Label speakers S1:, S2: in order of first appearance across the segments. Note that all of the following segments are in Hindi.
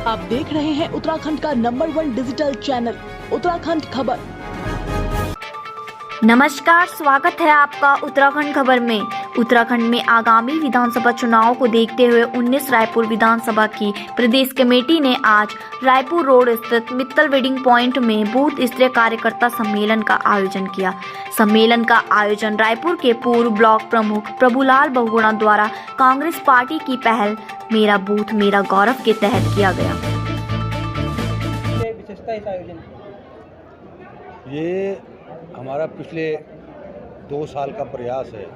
S1: आप देख रहे हैं उत्तराखंड का नंबर 1 डिजिटल चैनल उत्तराखंड खबर।
S2: नमस्कार, स्वागत है आपका उत्तराखंड खबर में। उत्तराखंड में आगामी विधानसभा चुनाव को देखते हुए 19 रायपुर विधानसभा की प्रदेश कमेटी ने आज रायपुर रोड स्थित मित्तल वेडिंग पॉइंट में बूथ स्तरीय कार्यकर्ता सम्मेलन का आयोजन किया। सम्मेलन का आयोजन रायपुर के पूर्व ब्लॉक प्रमुख प्रभुलाल बहुगुणा द्वारा कांग्रेस पार्टी की पहल मेरा बूथ मेरा गौरव के तहत किया गया।
S3: विशेषता इस आयोजन की?
S4: ये हमारा पिछले 2 साल का प्रयास है।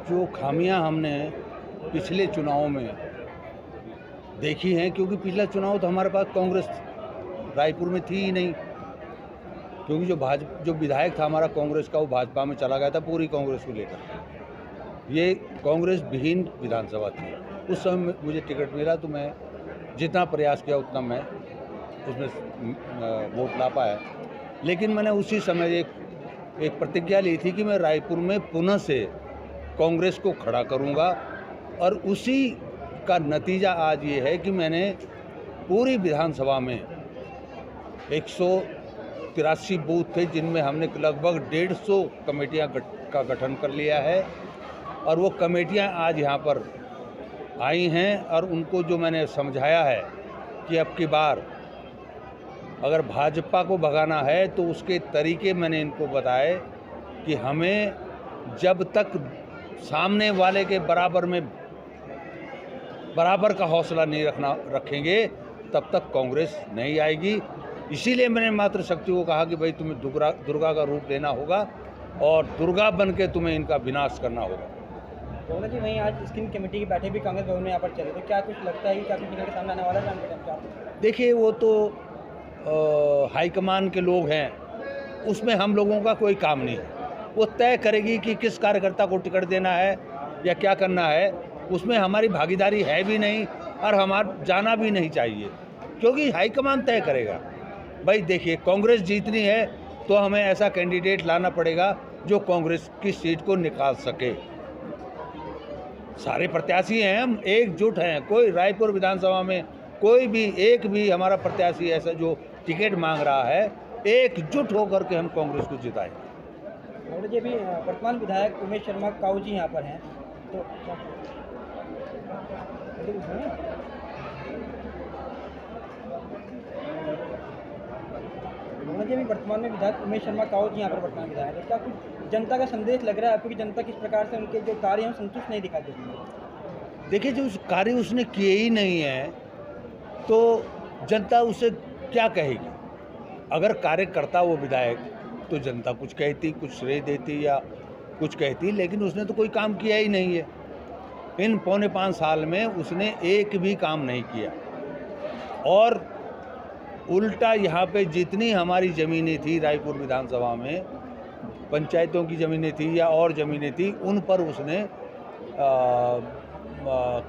S4: जो खामियां हमने पिछले चुनाव में देखी हैं, क्योंकि पिछला चुनाव तो हमारे पास कांग्रेस रायपुर में थी ही नहीं, क्योंकि जो विधायक था हमारा कांग्रेस का, वो भाजपा में चला गया था पूरी कांग्रेस को लेकर। ये कांग्रेस विहीन विधानसभा थी। उस समय मुझे टिकट मिला तो मैं जितना प्रयास किया उतना मैं उसमें वोट ला पाया। लेकिन मैंने उसी समय एक प्रतिज्ञा ली थी कि मैं रायपुर में पुनः से कांग्रेस को खड़ा करूंगा, और उसी का नतीजा आज ये है कि मैंने पूरी विधानसभा में 183 बूथ थे, जिनमें हमने लगभग 150 कमेटियां का गठन कर लिया है, और वो कमेटियां आज यहाँ पर आई हैं। और उनको जो मैंने समझाया है कि अब की बार अगर भाजपा को भगाना है तो उसके तरीके मैंने इनको बताए कि हमें जब तक सामने वाले के बराबर का हौसला नहीं रखेंगे तब तक कांग्रेस नहीं आएगी। इसीलिए मैंने मातृशक्ति को कहा कि भाई तुम्हें दुर्गा का रूप लेना होगा और दुर्गा बन के तुम्हें इनका विनाश करना होगा।
S3: जी, वहीं आज स्क्रीन कमेटी की बैठक भी कांग्रेस भवन में यहाँ पर चले, तो क्या कुछ लगता है कि क्या कुछ निकल के सामने आने वाला है?
S4: देखिए, वो तो हाईकमान के लोग हैं, उसमें हम लोगों का कोई काम नहीं है। वो तय करेगी कि किस कार्यकर्ता को टिकट देना है या क्या करना है। उसमें हमारी भागीदारी है भी नहीं और हमारा जाना भी नहीं चाहिए, क्योंकि हाईकमान तय करेगा। भाई देखिए, कांग्रेस जीतनी है तो हमें ऐसा कैंडिडेट लाना पड़ेगा जो कांग्रेस की सीट को निकाल सके। सारे प्रत्याशी हैं, हम एकजुट हैं। कोई रायपुर विधानसभा में कोई भी एक भी हमारा प्रत्याशी ऐसा जो टिकट मांग रहा है, एकजुट होकर के हम कांग्रेस को जिताएंगे।
S3: जी, अभी वर्तमान विधायक उमेश शर्मा काऊ जी यहाँ पर हैं, तो जी अभी वर्तमान में विधायक उमेश शर्मा काऊ जी यहाँ पर वर्तमान विधायक है, क्या कुछ जनता का संदेश लग रहा है आपको कि जनता किस प्रकार से उनके जो कार्य हैं संतुष्ट नहीं दिखा देती है?
S4: देखिए, जो कार्य उसने किए ही नहीं है तो जनता उसे क्या कहेगी। अगर कार्य करता वो विधायक तो जनता कुछ कहती, कुछ श्रेय देती या कुछ कहती, लेकिन उसने तो कोई काम किया ही नहीं है। इन 4.25 साल में उसने एक भी काम नहीं किया, और उल्टा यहाँ पे जितनी हमारी ज़मीनें थी रायपुर विधानसभा में, पंचायतों की ज़मीनें थी या और ज़मीनें थी, उन पर उसने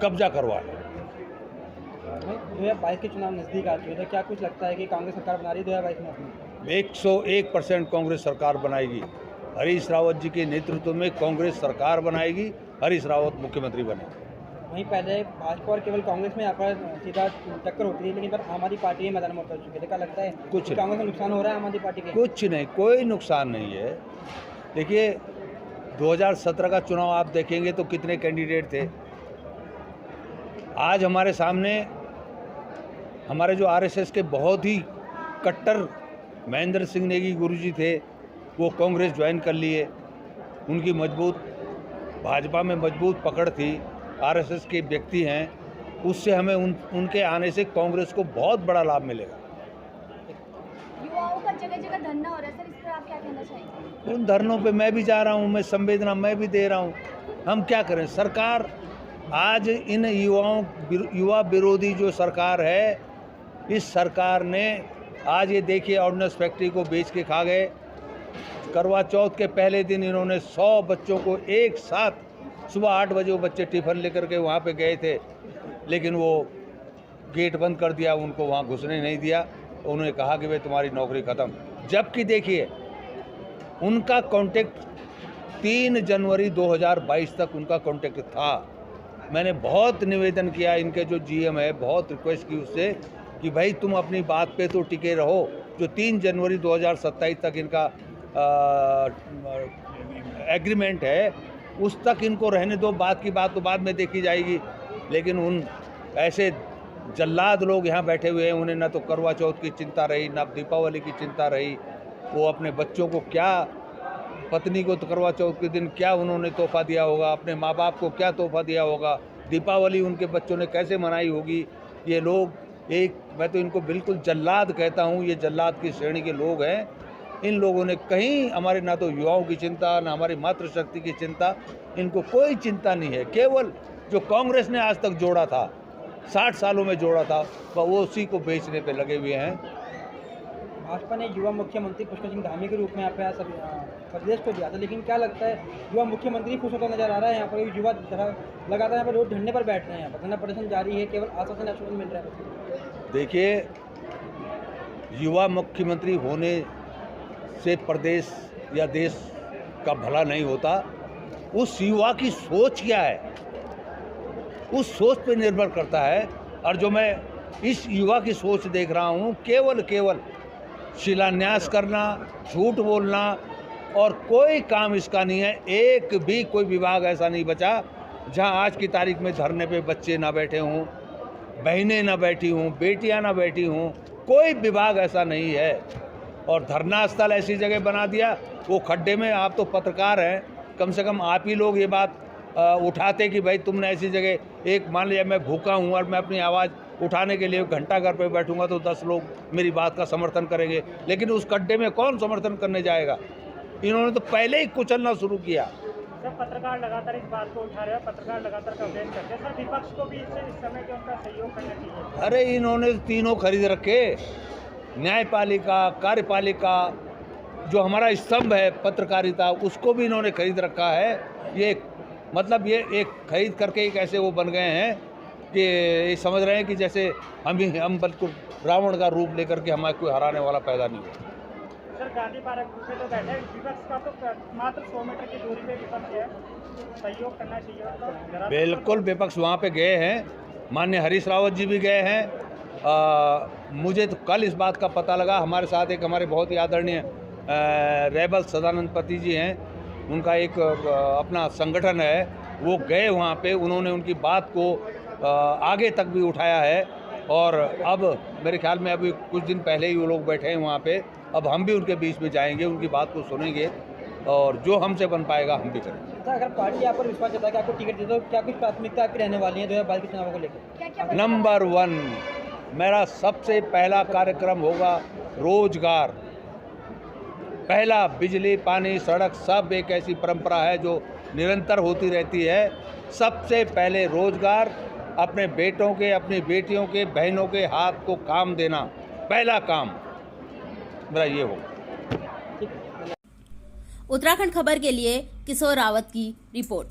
S4: कब्जा करवाया।
S3: 2022 के चुनाव नज़दीक आ चुके, तो क्या कुछ लगता है कि कांग्रेस सरकार बना रही है 2022 में अपनी?
S4: 101% कांग्रेस सरकार बनाएगी। हरीश रावत जी के नेतृत्व में कांग्रेस सरकार बनाएगी, हरीश रावत मुख्यमंत्री बनेंगे।
S3: वहीं पहले भाजपा और केवल कांग्रेस में यहाँ पर सीधा टक्कर होती थी, लेकिन पर आम आदमी पार्टी में मैदान में उतर चुके थे। क्या लगता है कुछ कांग्रेस को नुकसान हो रहा है आम आदमी पार्टी के?
S4: कुछ नहीं, कोई नुकसान नहीं है। देखिए, 2017 का चुनाव आप देखेंगे तो कितने कैंडिडेट थे। आज हमारे सामने हमारे जो आरएसएस के बहुत ही कट्टर महेंद्र सिंह नेगी गुरुजी थे, वो कांग्रेस ज्वाइन कर लिए। उनकी भाजपा में मजबूत पकड़ थी, आरएसएस के व्यक्ति हैं, उससे हमें उनके आने से कांग्रेस को बहुत बड़ा लाभ मिलेगा।
S5: युवाओं का जगह जगह धरना हो रहा है सर, इस पर आप क्या कहना चाहेंगे?
S4: उन धरनों पे मैं भी जा रहा हूँ, मैं संवेदना मैं भी दे रहा हूँ। हम क्या करें, सरकार आज इन युवा विरोधी जो सरकार है, इस सरकार ने आज ये देखिए ऑर्डिनेंस फैक्ट्री को बेच के खा गए। करवा चौथ के पहले दिन इन्होंने 100 बच्चों को एक साथ सुबह 8 बजे वो बच्चे टिफ़िन लेकर के वहाँ पे गए थे, लेकिन वो गेट बंद कर दिया, उनको वहाँ घुसने नहीं दिया। उन्होंने कहा कि भाई तुम्हारी नौकरी ख़त्म। जबकि देखिए, उनका कॉन्टेक्ट 3 जनवरी 2022 तक उनका कॉन्टेक्ट था। मैंने बहुत निवेदन किया, इनके जो जीएम है बहुत रिक्वेस्ट की उससे कि भाई तुम अपनी बात पे तो टिके रहो। जो 3 जनवरी 2027 तक इनका एग्रीमेंट है उस तक इनको रहने दो, बात की बात तो बाद में देखी जाएगी। लेकिन उन ऐसे जल्लाद लोग यहाँ बैठे हुए हैं, उन्हें ना तो करवा चौथ की चिंता रही, ना दीपावली की चिंता रही। वो अपने बच्चों को क्या, पत्नी को तो करवा चौथ के दिन क्या उन्होंने तोहफा दिया होगा, अपने माँ बाप को क्या तोहफा दिया होगा, दीपावली उनके बच्चों ने कैसे मनाई होगी। ये लोग मैं तो इनको बिल्कुल जल्लाद कहता हूँ, ये जल्लाद की श्रेणी के लोग हैं। इन लोगों ने कहीं हमारे ना तो युवाओं की चिंता, ना हमारी मातृशक्ति की चिंता, इनको कोई चिंता नहीं है। केवल जो कांग्रेस ने आज तक जोड़ा था, 60 सालों में जोड़ा था, वो उसी को बेचने पे लगे हुए हैं।
S3: भाजपा ने युवा मुख्यमंत्री पुष्कर सिंह धामी के रूप में यहाँ पे प्रदेश को दिया था, लेकिन क्या लगता है युवा मुख्यमंत्री खुश होता नजर आ रहा है? यहाँ पर युवा लगातार यहाँ पर रोड ढूंढने पर बैठ रहे हैं, यहाँ पर धरना प्रदर्शन जारी है, केवल आश्वासन मिल रहा है।
S4: देखिए, युवा मुख्यमंत्री होने से प्रदेश या देश का भला नहीं होता। उस युवा की सोच क्या है, उस सोच पे निर्भर करता है। और जो मैं इस युवा की सोच देख रहा हूँ, केवल शिलान्यास करना, झूठ बोलना और कोई काम इसका नहीं है। एक भी कोई विभाग ऐसा नहीं बचा जहाँ आज की तारीख में धरने पे बच्चे ना बैठे हों, बहनें ना बैठी हों, बेटियां ना बैठी हों, कोई विभाग ऐसा नहीं है। और धरना स्थल ऐसी जगह बना दिया, वो खड्डे में। आप तो पत्रकार हैं, कम से कम आप ही लोग ये बात उठाते कि भाई तुमने ऐसी जगह, एक मान लिया मैं भूखा हूँ और मैं अपनी आवाज़ उठाने के लिए घंटा घर पे बैठूंगा तो 10 लोग मेरी बात का समर्थन करेंगे, लेकिन उस खड्डे में कौन समर्थन करने जाएगा? इन्होंने तो पहले ही कुचलना शुरू किया।
S6: सर, पत्रकार लगातार इस बात को उठा रहे हैं, पत्रकार लगातार कवरेज करते हैं। सर, विपक्ष को भी इस समय के उनका सहयोग करना चाहिए।
S4: अरे इन्होंने तीनों खरीद रखे, न्यायपालिका, कार्यपालिका, जो हमारा स्तंभ है पत्रकारिता, उसको भी इन्होंने खरीद रखा है। ये मतलब ये एक खरीद करके एक ऐसे वो बन गए हैं कि ये समझ रहे हैं कि जैसे हम बिल्कुल रावण का रूप लेकर के हमारे कोई हराने वाला पैदा नहीं हुआ।
S6: सर, गांधी पार्क पे तो बैठे, विपक्ष का तो मात्र 100 मीटर की दूरी पे विपक्ष है, सहयोग करना चाहिए।
S4: बिल्कुल, विपक्ष वहाँ पे गए हैं, माननीय हरीश रावत जी भी गए हैं। मुझे तो कल इस बात का पता लगा, हमारे साथ एक हमारे बहुत ही आदरणीय रेबल सदानंद पति जी हैं, उनका एक अपना संगठन है, वो गए वहाँ पे, उन्होंने उनकी बात को आगे तक भी उठाया है। और अब मेरे ख्याल में अभी कुछ दिन पहले ही वो लोग बैठे हैं वहाँ पे। अब हम भी उनके बीच में जाएंगे, उनकी बात को सुनेंगे और जो हमसे बन पाएगा हम भी करेंगे।
S3: तो अगर पार्टी आप पर विश्वास जताए कि आपको टिकट दे दो, क्या कुछ प्राथमिकता आपकी रहने वाली है 2022 के चुनावों को लेकर?
S4: नंबर 1 मेरा सबसे पहला कार्यक्रम होगा रोजगार। पहला, बिजली, पानी, सड़क सब एक ऐसी परंपरा है जो निरंतर होती रहती है। सबसे पहले रोजगार, अपने बेटों के, अपनी बेटियों के, बहनों के हाथ को काम देना, पहला काम मेरा ये होगा।
S7: उत्तराखंड खबर के लिए किशोर रावत की रिपोर्ट।